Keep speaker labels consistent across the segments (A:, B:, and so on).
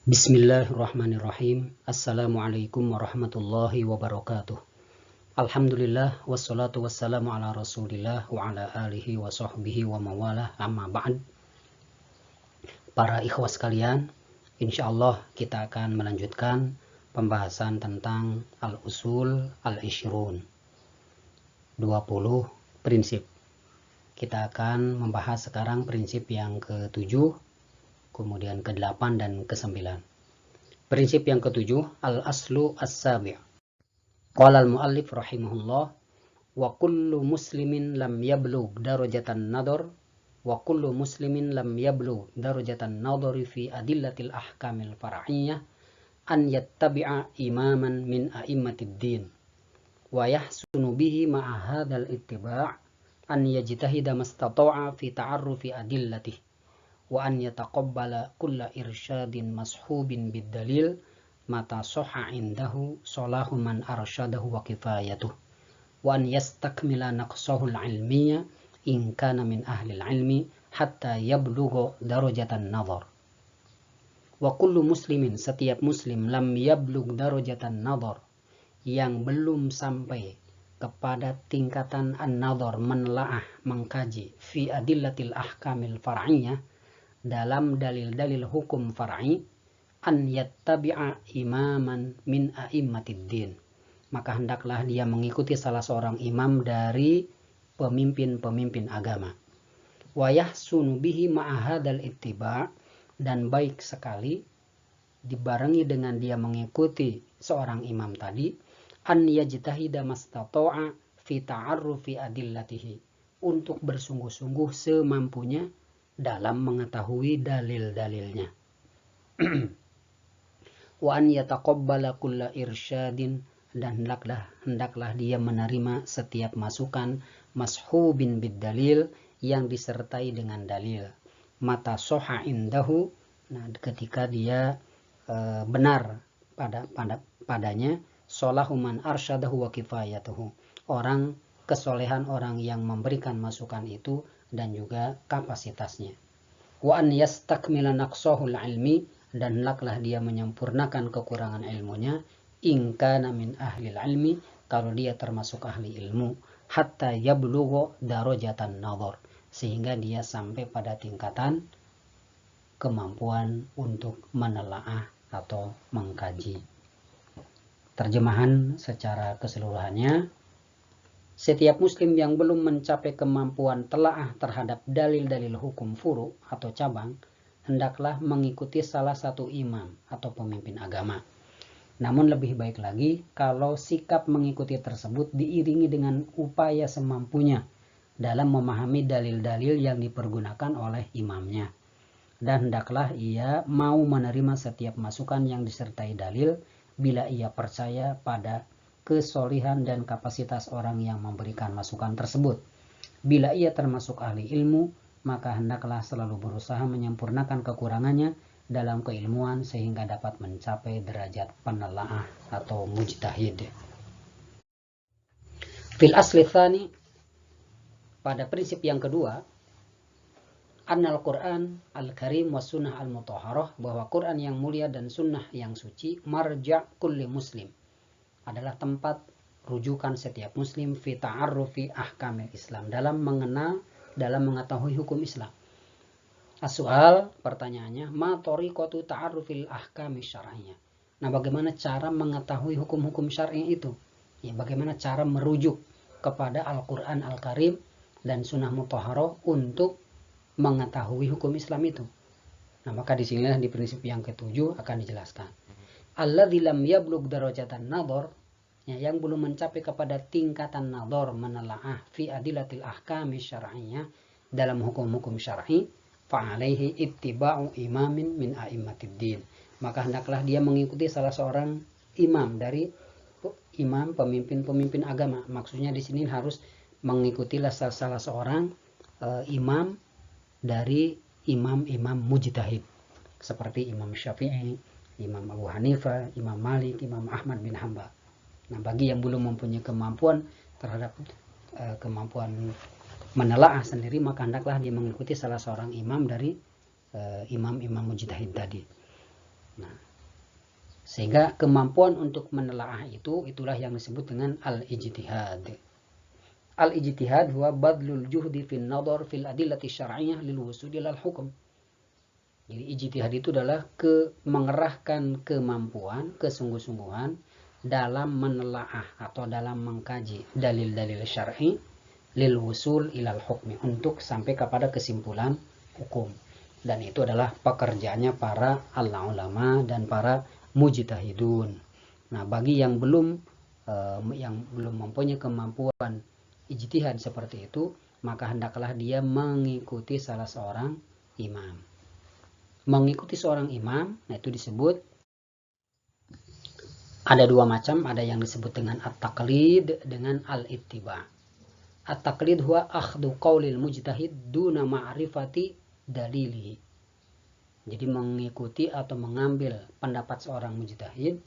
A: Bismillahirrahmanirrahim. Assalamualaikum warahmatullahi wabarakatuh. Alhamdulillah wassalatu wassalamu ala Rasulillah wa ala alihi wa sahbihi wa mawalah, amma ba'd. Para ikhwas sekalian, insyaallah kita akan melanjutkan pembahasan tentang al-usul al-ishrun, 20 prinsip. Kita akan membahas sekarang prinsip yang ke-7, kemudian ke-8 dan ke-9. Prinsip yang ke-7, al-aslu as-sabi'. Qala al-muallif rahimahullah, wa kullu muslimin lam yablugh darajatan nadar, wa kullu muslimin lam yablugh darajatan nadari fi adillatil ahkamil far'iyyah an yattabi'a imaman min a'immatid din, wa yahsunu bihi ma'a hadzal ittiba' an yajtahida mastata'a fi ta'arrufi adillatihi, wa an yataqabbala kulla irsyadin mashubin bid-dalil mata sahha indahu salahu man arsyadahu wa kifayatuh, wa an yastakmila naqsahu al-ilmiyya in kana min ahli al-ilmi hatta yablugha darajatan nazar. Wa kullu muslimin, setiap muslim, lam yablugh darajatan nazar, yang belum sampai kepada tingkatan an-nazar, menelaah, mengkaji, fi adillatil ahkamil far'iyyah, dalam dalil-dalil hukum far'i, an yattabi'a imaman min a'immatid din, maka hendaklah dia mengikuti salah seorang imam dari pemimpin-pemimpin agama. Wa yahsunu bihi ma'a hadzal ittiba', dan baik sekali dibarengi dengan dia mengikuti seorang imam tadi, an yajtahida mastata'a fi ta'arrufi adillatihi, untuk bersungguh-sungguh semampunya dalam mengetahui dalil-dalilnya. Wa an yataqabbala kulla irsyadin, dan hendaklah dia menerima setiap masukan mashubin bid dalil, yang disertai dengan dalil. Mata soha indahu, nah ketika dia benar padanya, solahuman arsyadahu wa kifayatuhu, orang kesolehan orang yang memberikan masukan itu dan juga kapasitasnya. Wa an yastakmila naqsahul ilmi, dan hendaklah dia menyempurnakan kekurangan ilmunya, in kana min ahli ilmi, kalau dia termasuk ahli ilmu, hatta yablugha darajatan nazar, sehingga dia sampai pada tingkatan kemampuan untuk menelaah atau mengkaji. Terjemahan secara keseluruhannya, setiap muslim yang belum mencapai kemampuan telaah terhadap dalil-dalil hukum furu atau cabang, hendaklah mengikuti salah satu imam atau pemimpin agama. Namun lebih baik lagi kalau sikap mengikuti tersebut diiringi dengan upaya semampunya dalam memahami dalil-dalil yang dipergunakan oleh imamnya. Dan hendaklah ia mau menerima setiap masukan yang disertai dalil bila ia percaya pada kesolihan dan kapasitas orang yang memberikan masukan tersebut. Bila ia termasuk ahli ilmu, maka hendaklah selalu berusaha menyempurnakan kekurangannya dalam keilmuan sehingga dapat mencapai derajat penelaah atau mujtahid. Fil asli tsani, pada prinsip yang kedua, annal Qur'an al-Karim wa sunnah al-mutahharah, bahwa Quran yang mulia dan sunnah yang suci, marja' kulli muslim, adalah tempat rujukan setiap muslim fi ta'arrufi ahkamil Islam, dalam mengenal, dalam mengetahui hukum Islam. As-soal, pertanyaannya, ma tariqatu ta'arrufil ahkami syar'iyyah. Nah, bagaimana cara mengetahui hukum-hukum syar'i itu? Ya, bagaimana cara merujuk kepada Al-Qur'an Al-Karim dan sunnah mutahharah untuk mengetahui hukum Islam itu? Nah, maka di sinilah di prinsip yang ke-7 akan dijelaskan. Alladzi lam yablugh darajatan nadhar, yang belum mencapai kepada tingkatan nadhar, menelaah, fi adillatil ahkami syar'iyyah, dalam hukum-hukum syar'i, fa alaihi ittiba'u imamin min a'immatid din, maka hendaklah dia mengikuti salah seorang imam dari imam pemimpin-pemimpin agama. Maksudnya di sini harus mengikutilah salah seorang imam dari imam-imam mujtahid, seperti Imam Syafi'i, Imam Abu Hanifah, Imam Malik, Imam Ahmad bin Hanbal. Nah, bagi yang belum mempunyai kemampuan terhadap kemampuan menelaah sendiri, maka hendaklah dia mengikuti salah seorang imam dari imam-imam mujtahid tadi. Nah, sehingga kemampuan untuk menelaah itulah yang disebut dengan al-ijtihad. Al-ijtihad huwa badlul juhdi fil nadhar fil adillati syar'iyyah lil wusul ilal hukum. Jadi ijtihad itu adalah mengerahkan kemampuan, kesungguh-sungguhan dalam menelaah atau dalam mengkaji dalil-dalil syar'i lil wusul ilal hukmi, untuk sampai kepada kesimpulan hukum. Dan itu adalah pekerjaannya para ulama dan para mujtahidun. Nah, bagi yang belum mempunyai kemampuan ijtihad seperti itu, maka hendaklah dia mengikuti salah seorang imam. Mengikuti seorang imam, nah itu disebut, ada dua macam, ada yang disebut dengan at-taqlid dengan al-ittiba. At-taqlid huwa akhdhu qaulil mujtahid duna ma'rifati dalilihi. Jadi mengikuti atau mengambil pendapat seorang mujtahid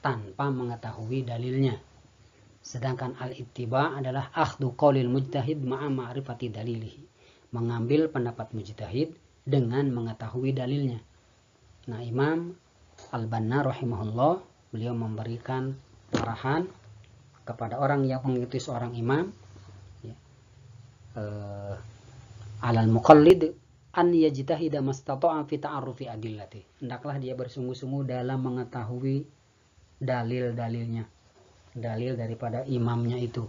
A: tanpa mengetahui dalilnya. Sedangkan al-ittiba adalah akhdhu qaulil mujtahid ma'a ma'rifati dalilihi. Mengambil pendapat mujtahid dengan mengetahui dalilnya. Nah, Imam Al-Banna rahimahullah, beliau memberikan arahan kepada orang yang mengikuti seorang imam, alal muqallid an yajtahida mastata'a fi ta'arrufi adillati. Hendaklah dia bersungguh-sungguh dalam mengetahui dalil-dalilnya, dalil daripada imamnya itu.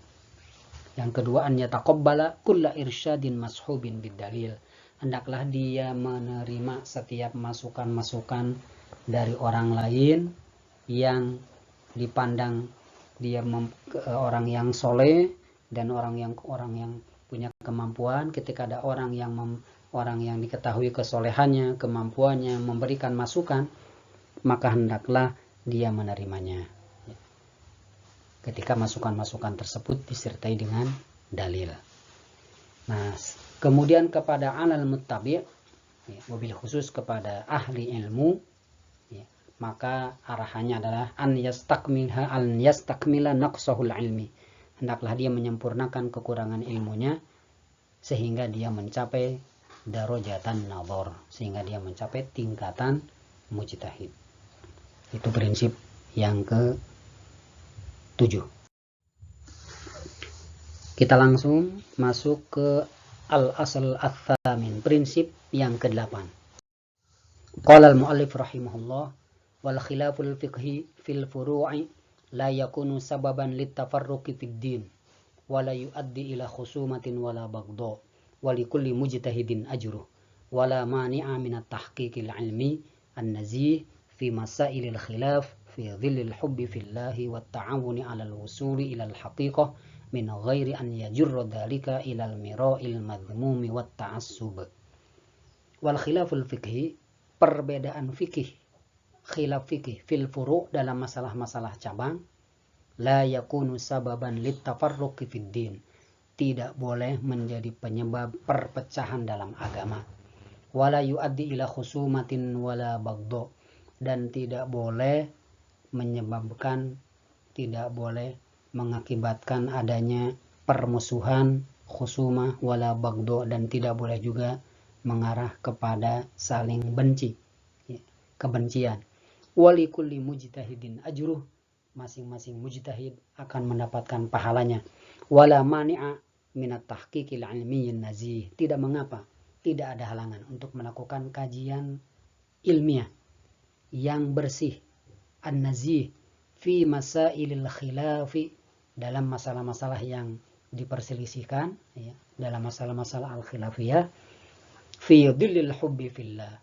A: Yang kedua, an yataqabbala kulla irsyadin mashubin bidalil. Hendaklah dia menerima setiap masukan-masukan dari orang lain yang dipandang dia orang yang soleh dan orang yang punya kemampuan. Ketika ada orang yang diketahui kesolehannya, kemampuannya memberikan masukan, maka hendaklah dia menerimanya ketika masukan-masukan tersebut disertai dengan dalil. Nah, kemudian kepada alal muttabi', mobil khusus kepada ahli ilmu, maka arahannya adalah an yastakmila naqsahul ilmi. Hendaklah dia menyempurnakan kekurangan ilmunya sehingga dia mencapai darajatan nadhar, sehingga dia mencapai tingkatan mujtahid. Itu prinsip yang ke-7. Kita langsung masuk ke al-asl ats-tsamin, prinsip yang ke-8. Qala al-muallif rahimahullah, wal khilaful fiqhi fil furu'i la yakunu sababan littafarruqi fid din wa la yuaddi ila khusumatin wala baghdha wa likulli mujtahidin ajruh wa la mani'a min at-tahqiqil ilmi an-nazih fi masailil khilaf fi dhillil hubbi fillahi wat ta'awuni 'alal wusuli ila al-haqiqah min ghairi an yajurra dhalika ila al-mira'il madhmumi wat ta'assub. Wal khilaful fiqhi, perbedaan fikih, khilaf fikih fil furu' dalam masalah-masalah cabang, la yakunu sababan littafarruqi fid din, tidak boleh menjadi penyebab perpecahan dalam agama, wala yuaddi ila khusumatin wala baghdha, dan tidak boleh menyebabkan, tidak boleh mengakibatkan adanya permusuhan, khusumah, wala baghdha, dan tidak boleh juga mengarah kepada saling benci, kebencian. Wali kulli mujtahidin ajruh, masing-masing mujtahid akan mendapatkan pahalanya. Wala mani'a minat tahqiqil ilmiyyin nazih, tidak mengapa, tidak ada halangan untuk melakukan kajian ilmiah yang bersih, an-nazih, fi masailil khilafi, dalam masalah-masalah yang diperselisihkan, dalam masalah-masalah al-khilafiyah, fi dhillil hubbi fillah,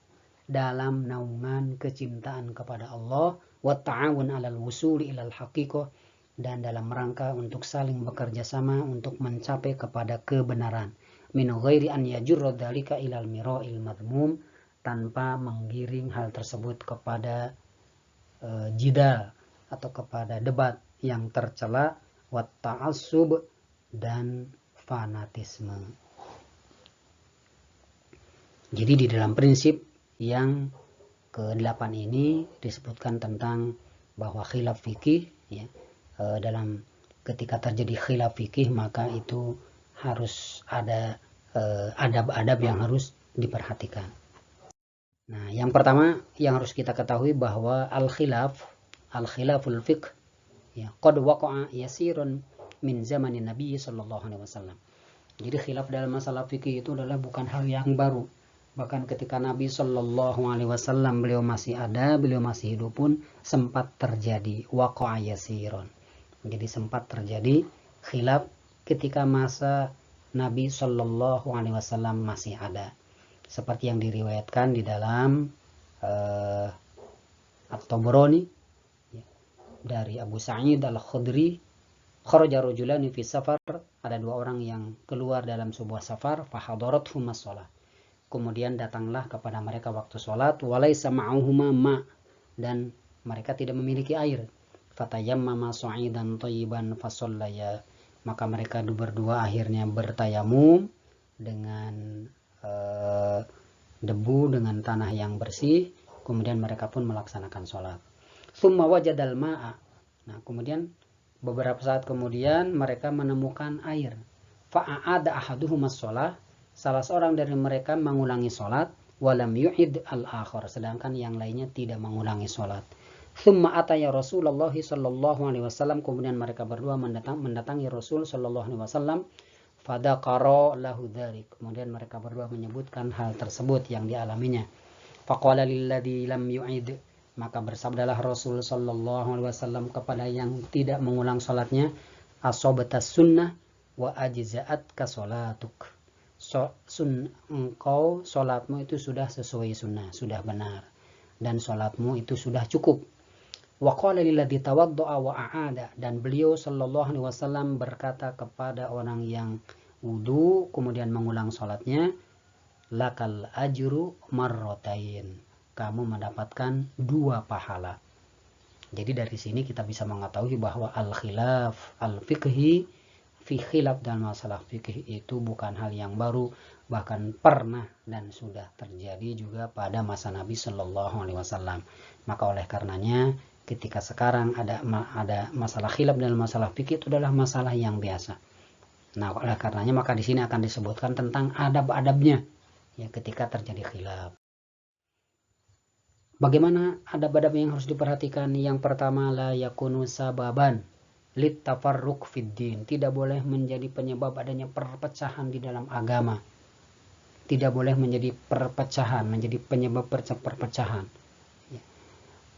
A: dalam naungan kecintaan kepada Allah, wa ta'awun 'alal wusuli ilal haqiqah, dan dalam rangka untuk saling bekerja sama untuk mencapai kepada kebenaran, min ghairi an yajurra dzalika ilal mira'il madhmum, tanpa menggiring hal tersebut kepada jidal atau kepada debat yang tercela, wa ta'assub, dan fanatisme. Jadi di dalam prinsip yang ke-8 ini disebutkan tentang bahwa khilaf fikih, dalam ketika terjadi khilaf fikih maka itu harus ada adab-adab yang harus diperhatikan. Nah, yang pertama yang harus kita ketahui bahwa al-khilaful fiqh ya qad waqa'a yasirun min zamanin Nabi sallallahu alaihi wasallam. Jadi khilaf dalam masalah fikih itu adalah bukan hal yang baru. Bahkan ketika Nabi sallallahu alaihi wasallam beliau masih hidup pun sempat terjadi waqa'a yasirun. Jadi sempat terjadi khilaf ketika masa Nabi sallallahu alaihi wasallam masih ada. Seperti yang diriwayatkan di dalam At-Tabrani dari Abu Sa'id Al-Khudri, kharaja rajulani fi safar, ada dua orang yang keluar dalam sebuah safar, fahadarathum as-shalah. Kemudian datanglah kepada mereka waktu salat, walaysa ma'ahuma ma, dan mereka tidak memiliki air. Fatayammama sa'idan thayyiban fasallaya, maka mereka berdua akhirnya bertayamum dengan debu, dengan tanah yang bersih, kemudian mereka pun melaksanakan sholat. Tsumma wajadal ma'a, nah kemudian beberapa saat kemudian mereka menemukan air. Fa'a'ada ahaduhum as-shalah, salah seorang dari mereka mengulangi sholat, walam yu'id al-akhar, sedangkan yang lainnya tidak mengulangi sholat. Tsumma ataya Rasulullah sallallahu alaihi wasallam, kemudian mereka berdua mendatangi Rasul sallallahu alaihi wasallam. Fadaqara lahu dzalik, kemudian mereka berdua menyebutkan hal tersebut yang dialaminya. Faqala lilladzi lam yu'id, maka bersabdalah Rasul sallallahu alaihi wasallam kepada yang tidak mengulang salatnya, asobatas sunnah wa ajza'at ka salatuk. Engkau salatmu itu sudah sesuai sunnah, sudah benar, dan salatmu itu sudah cukup. Wa qala lilladzi tawaddaa wa a'ada, dan beliau sallallahu alaihi wasallam berkata kepada orang yang wudu kemudian mengulang salatnya, lakal ajru marratain, kamu mendapatkan 2 pahala. Jadi dari sini kita bisa mengetahui bahwa al-khilaf al-fiqhi fi khilaf dalam masalah fikih itu bukan hal yang baru, bahkan pernah dan sudah terjadi juga pada masa Nabi Shallallahu Alaihi Wasallam. Maka oleh karenanya ketika sekarang ada masalah khilaf dalam masalah fikih itu adalah masalah yang biasa. Nah, oleh karenanya maka di sini akan disebutkan tentang adab-adabnya ya ketika terjadi khilaf. Bagaimana adab-adab yang harus diperhatikan? Yang pertama, la yakunu sababan lit tafarruq fid din, tidak boleh menjadi penyebab adanya perpecahan di dalam agama. Tidak boleh menjadi perpecahan, menjadi penyebab perpecahan.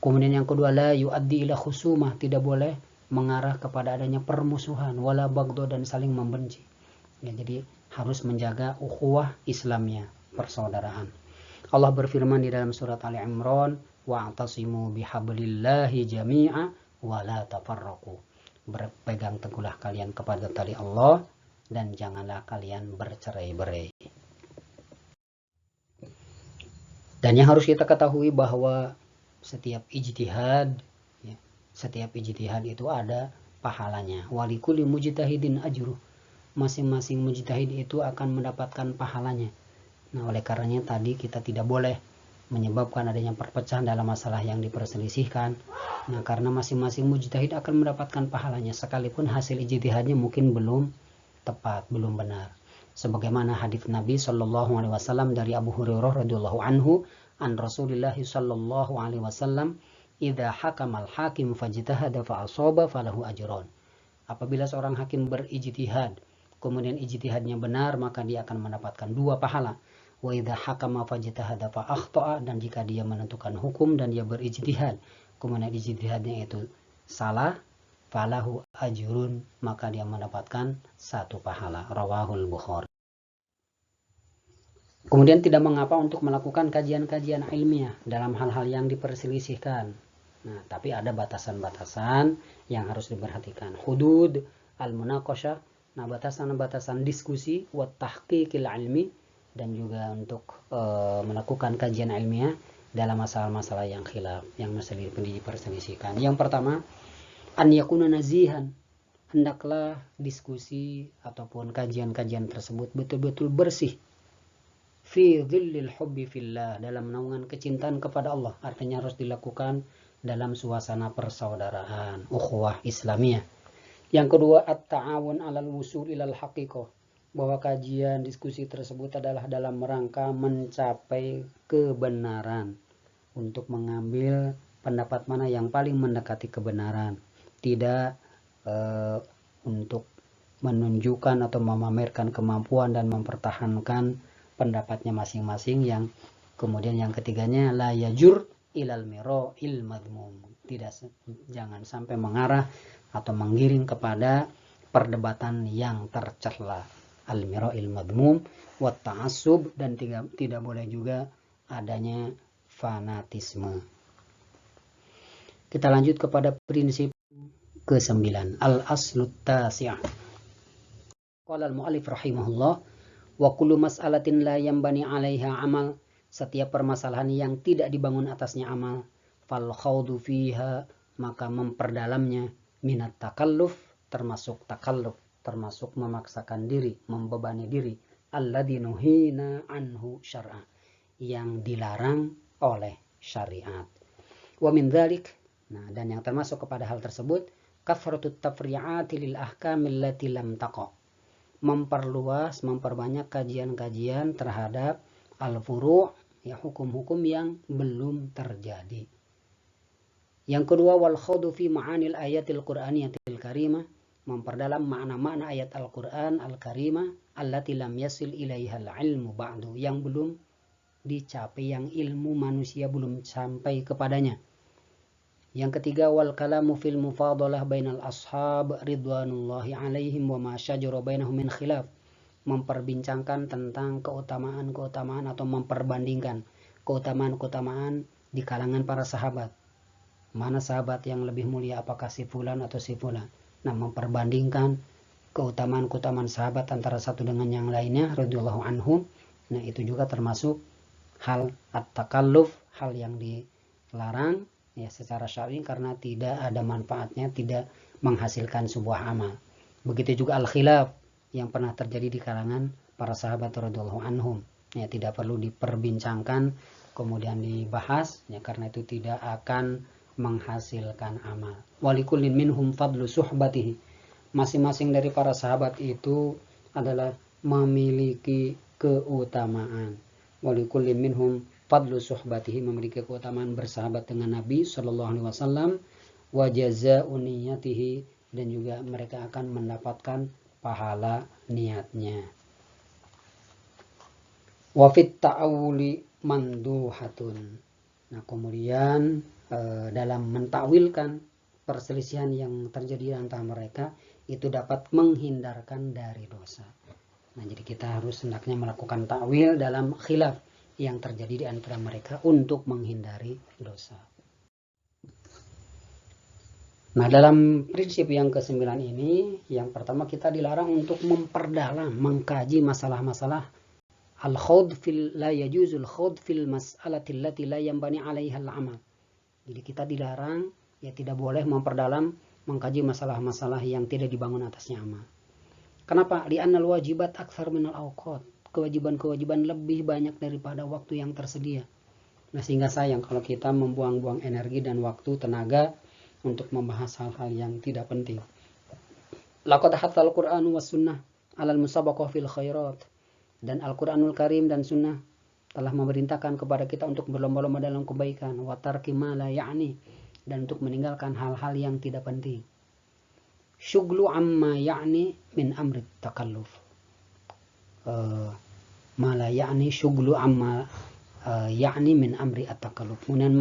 A: Kemudian yang kedua, la yuaddi ila khusumah, tidak boleh mengarah kepada adanya permusuhan, wala bagdo, dan saling membenci. Ya, jadi harus menjaga ukhuwah Islamnya, persaudaraan. Allah berfirman di dalam surat Ali Imran, wa'tasimu bihablillahi jami'a wa la tafarraqu. Berpegang teguhlah kalian kepada tali Allah dan janganlah kalian bercerai-berai. Dan yang harus kita ketahui bahwa setiap ijtihad itu ada pahalanya. Walikuli mujtahidin ajruh, masing-masing mujtahid itu akan mendapatkan pahalanya. Nah, oleh karenanya tadi kita tidak boleh menyebabkan adanya perpecahan dalam masalah yang diperselisihkan. Nah, karena masing-masing mujtahid akan mendapatkan pahalanya sekalipun hasil ijtihadnya mungkin belum tepat, belum benar. Sebagaimana hadis Nabi Shallallahu alaihi wasallam dari Abu Hurairah radhiyallahu anhu, an Rasulillah Shallallahu alaihi wasallam, idza hakamal hakim fajtahada fa asaba falahu ajrun. Apabila seorang hakim berijtihad, kemudian ijtihadnya benar, maka dia akan mendapatkan 2 pahala. Wa idza hakama fajtahada fa akhta'a, dan jika dia menentukan hukum dan dia berijtihad, kemudian ijtihadnya itu salah, falahu ajrun, maka dia mendapatkan 1 pahala. Rawahul Bukhari. Kemudian tidak mengapa untuk melakukan kajian-kajian ilmiah dalam hal-hal yang diperselisihkan. Nah, tapi ada batasan-batasan yang harus diperhatikan. Hudud al-munaqasyah, nah batasan-batasan diskusi, wa tahqiqil ilmi, dan juga untuk melakukan kajian ilmiah dalam masalah-masalah yang khilaf, yang masih diperselisihkan. Yang pertama, an yakuna nazihan, hendaklah diskusi ataupun kajian-kajian tersebut betul-betul bersih. Fi dhillil hubbi fillah, dalam naungan kecintaan kepada Allah, artinya harus dilakukan dalam suasana persaudaraan, ukhuwah Islamiyah. Yang kedua, at-ta'awun 'alal wusul ilal haqiqah, bahwa kajian diskusi tersebut adalah dalam rangka mencapai kebenaran, untuk mengambil pendapat mana yang paling mendekati kebenaran, tidak untuk menunjukkan atau memamerkan kemampuan dan mempertahankan pendapatnya masing-masing, yang kemudian yang ketiganya la yajur ilal miro il madmum, jangan sampai mengarah atau menggiring kepada perdebatan yang tercela, al miro il madmum wa ta'assub, dan tidak boleh juga adanya fanatisme. Kita lanjut kepada prinsip ke-9, al-aslut tasi'. Qala al-mu'allif rahimahullah, wa kullu mas'alatin la yanbani 'alaiha amal, setiap permasalahan yang tidak dibangun atasnya amal, fal khawdu fiha, maka memperdalamnya, minat takalluf, termasuk takalluf, termasuk memaksakan diri, membebani diri, alladzi nuhina anhu syar'a, yang dilarang oleh syariat. Wa min dzalik, nah, dan yang termasuk kepada hal tersebut, kathratut tafri'ati lil ahkamil lati lam taqa, memperluas, memperbanyak kajian-kajian terhadap al-furu', ya, hukum-hukum yang belum terjadi. Yang kedua, wal khawdu fi ma'anil ayatil qur'aniyatil karimah, memperdalam makna-makna ayat Al-Qur'an Al-Karimah, allati lam yasil ilaihal ilmu ba'du, yang belum dicapai, yang ilmu manusia belum sampai kepadanya. Yang ketiga, wal kalamu fil mufadalah bainal ashab ridwanullahi alaihim wa ma syajara bainahum min khilaf, memperbincangkan tentang keutamaan-keutamaan atau memperbandingkan keutamaan-keutamaan di kalangan para sahabat. Mana sahabat yang lebih mulia, apakah si fulan atau si fulan. Nah, memperbandingkan keutamaan-keutamaan sahabat antara satu dengan yang lainnya radhiyallahu anhum. Nah, itu juga termasuk hal at-takalluf, hal yang dilarang, ya, secara syar'i, karena tidak ada manfaatnya, tidak menghasilkan sebuah amal. Begitu juga al-khilaf yang pernah terjadi di kalangan para sahabat radhiyallahu anhum, ya, tidak perlu diperbincangkan kemudian dibahas, ya, karena itu tidak akan menghasilkan amal. Walikullin minhum fadlu suhbatihi, masing-masing dari para sahabat itu adalah memiliki keutamaan. Walikullin minhum fadlu suhbatihi, memiliki keutamaan bersahabat dengan Nabi sallallahu alaihi wasallam, wa jazaa'u niyatihi, dan juga mereka akan mendapatkan pahala niatnya. Wa fit ta'awuli manduhatun. Nah, kemudian dalam mentakwilkan perselisihan yang terjadi antara mereka, itu dapat menghindarkan dari dosa. Nah, jadi kita harus hendaknya melakukan takwil dalam khilaf yang terjadi di antara mereka untuk menghindari dosa. Nah, dalam prinsip yang ke-9 ini, yang pertama kita dilarang untuk memperdalam, mengkaji masalah-masalah al-khawd fil la yajuzul khawd fil mas'alati allati la yanbani 'alaiha al-amal. Jadi kita dilarang, ya, tidak boleh memperdalam, mengkaji masalah-masalah yang tidak dibangun atasnya amal. Kenapa? Li'annal wajibat aktsar minal awqat, kewajiban-kewajiban lebih banyak daripada waktu yang tersedia. Nah, sehingga sayang kalau kita membuang-buang energi dan waktu, tenaga untuk membahas hal-hal yang tidak penting. Laqad hathal Qur'anu was sunnah 'alal musabaqah fil khairat, dan Al-Qur'anul Karim dan sunnah telah memerintahkan kepada kita untuk berlomba-lomba dalam kebaikan, wa tarki ma la ya'ni, dan untuk meninggalkan hal-hal yang tidak penting. Syughlu amma ya'ni min amri takalluf, ma la ya'ni syughlu amma ya'ni min amri at-takalluf, kemudian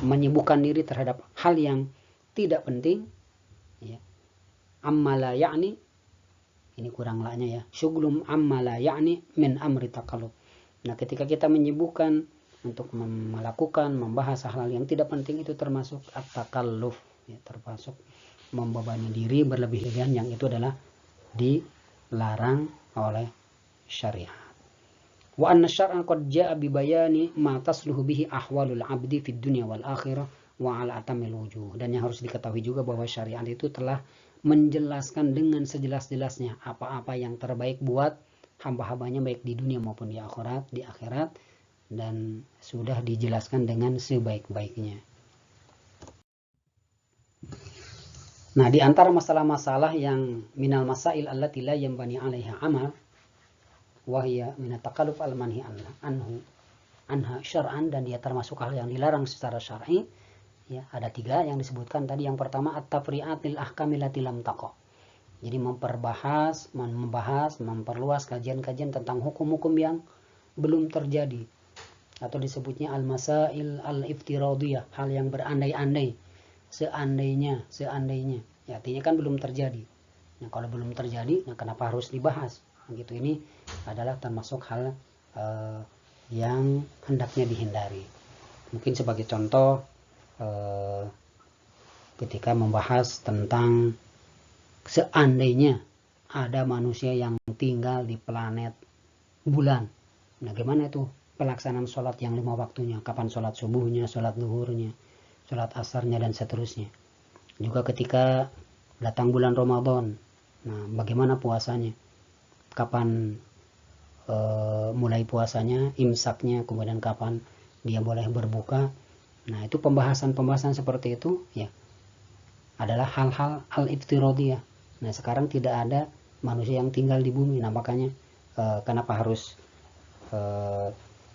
A: menyibukkan diri terhadap hal yang tidak penting, ya. Amma la ya'ni, ini kurang la-nya, ya, syughlum amma la ya'ni min amri takalluf. Nah, ketika kita menyibukkan untuk melakukan, membahas hal-hal yang tidak penting, itu termasuk at-takalluf, ya, termasuk membebani diri berlebih-lebihan, yang itu adalah dilarang oleh syariat. Wa anna syar'a qad jaa'a bi bayani ma tasluhu bihi ahwalul 'abdi fid dunya wal akhirah wa 'ala atamil wujuh. Dan yang harus diketahui juga bahwa syariat itu telah menjelaskan dengan sejelas-jelasnya apa-apa yang terbaik buat hamba-hambanya, baik di dunia maupun di akhirat, dan sudah dijelaskan dengan sebaik-baiknya. Nah, di antara masalah-masalah yang minal masail allati la yanbani 'alaiha amal wa hiya min at-takalluf al-manhi anha syar'an, dan dia termasuk hal yang dilarang secara syar'i, ya, ada 3 yang disebutkan tadi. Yang pertama at-tafri'atil ahkami allati lam taqa. Jadi membahas, memperluas kajian-kajian tentang hukum-hukum yang belum terjadi, atau disebutnya al-masail al-iftiradiyah, hal yang berandai-andai, seandainya, ya, artinya kan belum terjadi. Nah, kalau belum terjadi, nah kenapa harus dibahas? Nah, gitu, ini adalah termasuk hal yang hendaknya dihindari. Mungkin sebagai contoh, ketika membahas tentang seandainya ada manusia yang tinggal di planet bulan, nah gimana itu pelaksanaan sholat yang 5 waktunya, kapan sholat subuhnya, sholat zuhurnya, sholat asarnya, dan seterusnya. Juga ketika datang bulan Ramadan, nah bagaimana puasanya, kapan mulai puasanya, imsaknya, kemudian kapan dia boleh berbuka. Nah, itu pembahasan seperti itu, ya, adalah hal-hal al-iftiradiyah. Nah, sekarang tidak ada manusia yang tinggal di bumi. Nah, makanya kenapa harus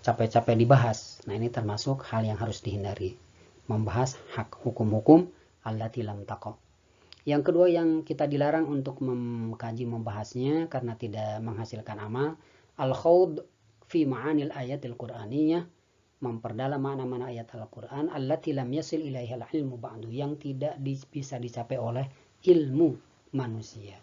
A: capek-capek dibahas. Nah, ini termasuk hal yang harus dihindari, membahas hak hukum-hukum allati lam taqa. Yang kedua yang kita dilarang untuk mengkaji, membahasnya karena tidak menghasilkan amal, al-khawd fi ma'anil ayatil qur'aniyah, memperdalam mana-mana ayat Al-Quran allati lam yasil ilaihal ilmu ba'du, yang tidak bisa dicapai oleh ilmu manusia.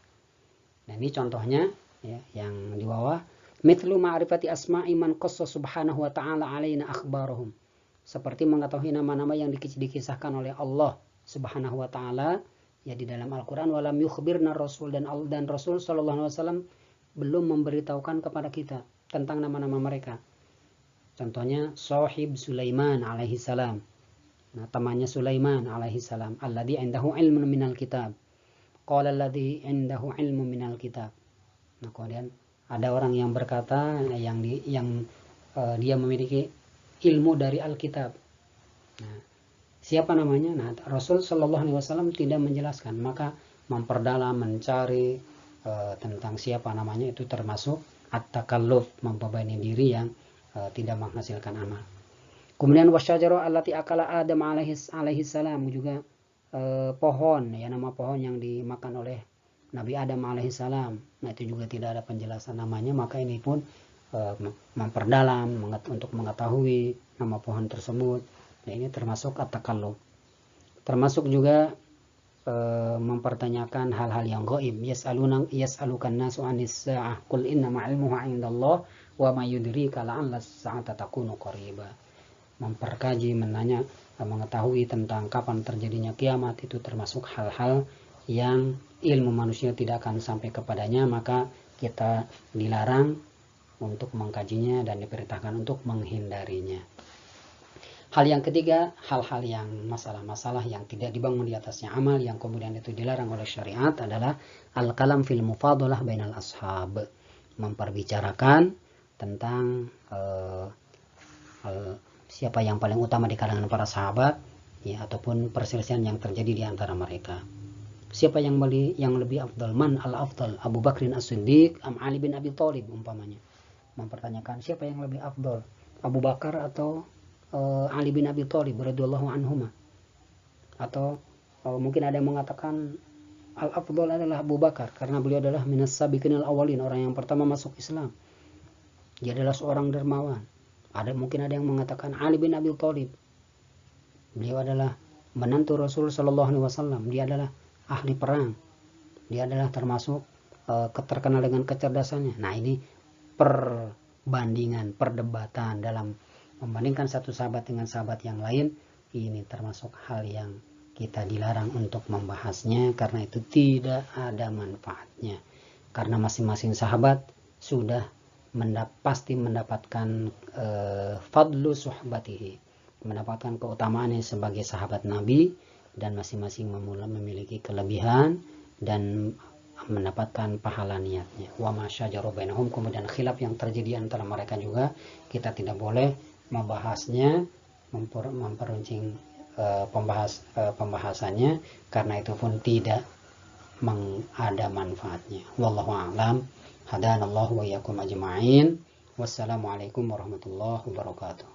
A: Nah, ini contohnya, ya, yang di bawah. Mithlu ma'rifati asma'i man qassa subhanahu wa ta'ala alaina akhbarahum, seperti mengetahui nama-nama yang dikisahkan oleh Allah subhanahu wa ta'ala, ya, di dalam Al-Quran. Walam yukhbirna Rasul, dan Rasul sallallahu alaihi wasallam belum memberitahukan kepada kita tentang nama-nama mereka. Contohnya Sahib Sulaiman alaihi salam. Nah, temannya Sulaiman alaihi salam, alladzi indahu ilmun minal kitab. Qala alladzi indahu ilmun minal kitab. Nah, kemudian ada orang yang berkata yang dia memiliki ilmu dari Alkitab. Nah, siapa namanya? Nah, Rasul sallallahu alaihi wasallam tidak menjelaskan, maka memperdalam, mencari tentang siapa namanya, itu termasuk at-takalluf, membebani diri yang tidak menghasilkan amal. Kemudian wasyajaru allati akala Adam alaihi salam, juga pohon, ya, nama pohon yang dimakan oleh Nabi Adam alaihi salam. Nah, itu juga tidak ada penjelasan namanya, maka ini pun memperdalam untuk mengetahui nama pohon tersebut. Nah, ini termasuk at-takalluf. Termasuk juga mempertanyakan hal-hal yang gaib. Yas'alukan nasu 'anis sa'ah qul innama 'ilmuha 'indallah wa ma yudrika la'alla as-sa'ata takunu qariba. Memperkaji, menanya, mengetahui tentang kapan terjadinya kiamat, itu termasuk hal-hal yang ilmu manusia tidak akan sampai kepadanya, maka kita dilarang untuk mengkajinya dan diperintahkan untuk menghindarinya. Hal yang ketiga, hal-hal yang masalah-masalah yang tidak dibangun di atasnya amal, yang kemudian itu dilarang oleh syariat, adalah al-kalam fil mufadalah bainal ashab, memperbicarakan tentang siapa yang paling utama di kalangan para sahabat, ya, ataupun perselisihan yang terjadi di antara mereka. Siapa yang lebih afdal, man al-afdal, Abu Bakrin as-Siddiq am Ali bin Abi Thalib, umpamanya. Mempertanyakan siapa yang lebih afdal, Abu Bakar atau Ali bin Abi Thalib radhiyallahu anhuma. Atau mungkin ada yang mengatakan al-afdal adalah Abu Bakar karena beliau adalah minas sabiqinal awwalin, orang yang pertama masuk Islam. Dia adalah seorang dermawan. Mungkin ada yang mengatakan Ali bin Abi Thalib, beliau adalah menantu Rasul sallallahu alaihi wasallam, dia adalah ahli perang, dia adalah termasuk terkenal dengan kecerdasannya. Nah, ini perbandingan, perdebatan dalam membandingkan satu sahabat dengan sahabat yang lain, ini termasuk hal yang kita dilarang untuk membahasnya karena itu tidak ada manfaatnya. Karena masing-masing sahabat sudah pasti mendapatkan fadlu suhbatihi, mendapatkan keutamaannya sebagai sahabat Nabi, dan masing-masing memiliki kelebihan dan mendapatkan pahala niatnya. Wa ma syajara bainahum, kemudian khilaf yang terjadi antara mereka juga kita tidak boleh membahasnya, memperuncing pembahasannya, karena itu pun tidak ada manfaatnya. Wallahu a'lam. Hadanallahu wa iyyakum ajma'in. Wassalamualaikum warahmatullahi wabarakatuh.